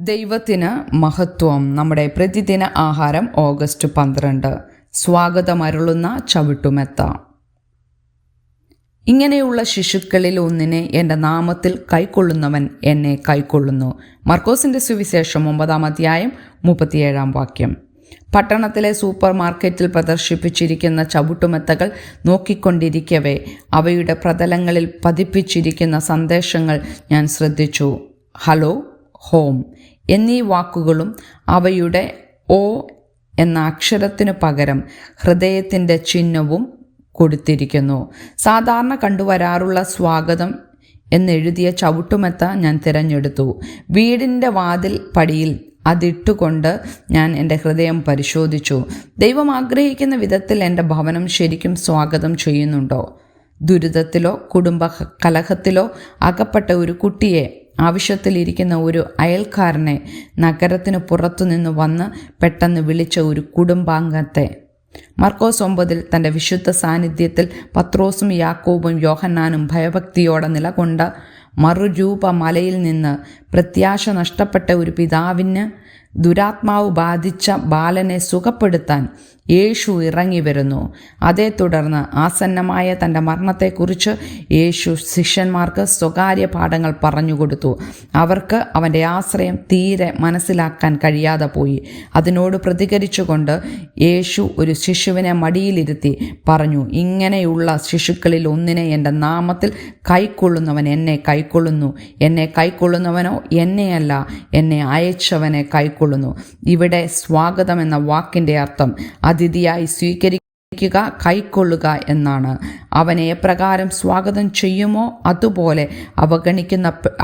ദൈവത്തിന് മഹത്വം. നമ്മുടെ പ്രതിദിന ആഹാരം ഓഗസ്റ്റ് 12. സ്വാഗതമരുളുന്ന ചവിട്ടുമെത്ത. ഇങ്ങനെയുള്ള ശിശുക്കളിൽ ഒന്നിനെ എൻ്റെ നാമത്തിൽ കൈക്കൊള്ളുന്നവൻ എന്നെ കൈക്കൊള്ളുന്നു. മർക്കോസിൻ്റെ സുവിശേഷം 9-ാം അധ്യായം 37-ാം വാക്യം. പട്ടണത്തിലെ സൂപ്പർ മാർക്കറ്റിൽ പ്രദർശിപ്പിച്ചിരിക്കുന്ന ചവിട്ടുമെത്തകൾ നോക്കിക്കൊണ്ടിരിക്കവേ അവയുടെ പ്രതലങ്ങളിൽ പതിപ്പിച്ചിരിക്കുന്ന സന്ദേശങ്ങൾ ഞാൻ ശ്രദ്ധിച്ചു. ഹലോ, ഹോം എന്നീ വാക്കുകളും അവയുടെ ഓ എന്ന അക്ഷരത്തിനു പകരം ഹൃദയത്തിൻ്റെ ചിഹ്നവും കൊടുത്തിരിക്കുന്നു. സാധാരണ കണ്ടുവരാറുള്ള സ്വാഗതം എന്നെഴുതിയ ചവിട്ടുമെത്ത ഞാൻ തിരഞ്ഞെടുത്തു. വീടിൻ്റെ വാതിൽ പടിയിൽ അതിട്ടുകൊണ്ട് ഞാൻ എൻ്റെ ഹൃദയം പരിശോധിച്ചു. ദൈവം ആഗ്രഹിക്കുന്ന വിധത്തിൽ എൻ്റെ ഭവനം ശരിക്കും സ്വാഗതം ചെയ്യുന്നുണ്ടോ? ദുരിതത്തിലോ കുടുംബ കലഹത്തിലോ അകപ്പെട്ട ഒരു കുട്ടിയെ, ആവശ്യത്തിലിരിക്കുന്ന ഒരു അയൽക്കാരനെ, നഗരത്തിന് പുറത്തുനിന്ന് വന്ന് പെട്ടെന്ന് വിളിച്ച ഒരു കുടുംബാംഗത്തെ. മർക്കോസ് 9-ൽ തൻ്റെ വിശുദ്ധ സാന്നിധ്യത്തിൽ പത്രോസും യാക്കോബും യോഹന്നാനും ഭയഭക്തിയോടെ നിലകൊണ്ട മറുരൂപ മലയിൽ നിന്ന് പ്രത്യാശ നഷ്ടപ്പെട്ട ഒരു പിതാവിന് ദുരാത്മാവ് ബാധിച്ച ബാലനെ സുഖപ്പെടുത്താൻ യേശു ഇറങ്ങി വരുന്നു. അതേ തുടർന്ന് ആസന്നമായ തൻ്റെ മരണത്തെക്കുറിച്ച് യേശു ശിഷ്യന്മാർക്ക് സ്വകാര്യ പാഠങ്ങൾ പറഞ്ഞുകൊടുത്തു. അവർക്ക് അവൻ്റെ ആശ്രയം തീരെ മനസ്സിലാക്കാൻ കഴിയാതെ പോയി. അതിനോട് പ്രതികരിച്ചുകൊണ്ട് യേശു ഒരു ശിശുവിനെ മടിയിലിരുത്തി പറഞ്ഞു, ഇങ്ങനെയുള്ള ശിശുക്കളിൽ ഒന്നിനെ എൻ്റെ നാമത്തിൽ കൈക്കൊള്ളുന്നവൻ എന്നെ കൈക്കൊള്ളുന്നു. എന്നെ കൈക്കൊള്ളുന്നവനോ എന്നെയല്ല, എന്നെ അയച്ചവനെ കൈക്കൊള്ളുന്നു. ഇവിടെ സ്വാഗതം എന്ന വാക്കിൻ്റെ അർത്ഥം അതിഥിയായി സ്വീകരിക്കുക, കൈക്കൊള്ളുക എന്നാണ്. അവനെ എപ്രകാരം സ്വാഗതം ചെയ്യുമോ അതുപോലെ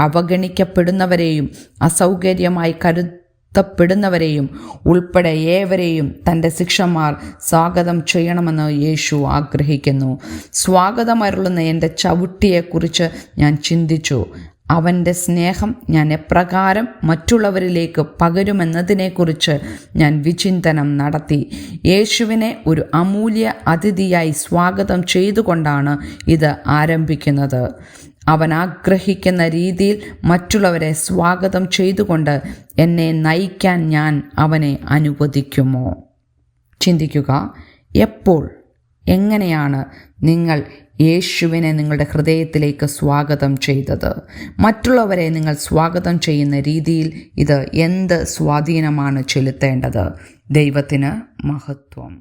അവഗണിക്കപ്പെടുന്നവരെയും അസൗകര്യമായി കരുതപ്പെടുന്നവരെയും ഉൾപ്പെടെ ഏവരെയും തൻ്റെ ശിഷ്യന്മാർ സ്വാഗതം ചെയ്യണമെന്ന് യേശു ആഗ്രഹിക്കുന്നു. സ്വാഗതമരുളുന്ന എൻ്റെ ചവിട്ടിയെക്കുറിച്ച് ഞാൻ ചിന്തിച്ചു. അവൻ്റെ സ്നേഹം ഞാൻ എപ്രകാരം മറ്റുള്ളവരിലേക്ക് പകരുമെന്നതിനെക്കുറിച്ച് ഞാൻ വിചിന്തനം നടത്തി. യേശുവിനെ ഒരു അമൂല്യ അതിഥിയായി സ്വാഗതം ചെയ്തുകൊണ്ടാണ് ഇത് ആരംഭിക്കുന്നത്. അവൻ ആഗ്രഹിക്കുന്ന രീതിയിൽ മറ്റുള്ളവരെ സ്വാഗതം ചെയ്തുകൊണ്ട് എന്നെ നയിക്കാൻ ഞാൻ അവനെ അനുവദിക്കുമോ? ചിന്തിക്കുക. എപ്പോൾ, എങ്ങനെയാണ് നിങ്ങൾ യേശുവിനെ നിങ്ങളുടെ ഹൃദയത്തിലേക്ക് സ്വാഗതം ചെയ്തത്? മറ്റുള്ളവരെ നിങ്ങൾ സ്വാഗതം ചെയ്യുന്ന രീതിയിൽ ഇത് എന്ത് സ്വാധീനമാണ് ചെലുത്തേണ്ടത്? ദൈവത്തിന് മഹത്വം.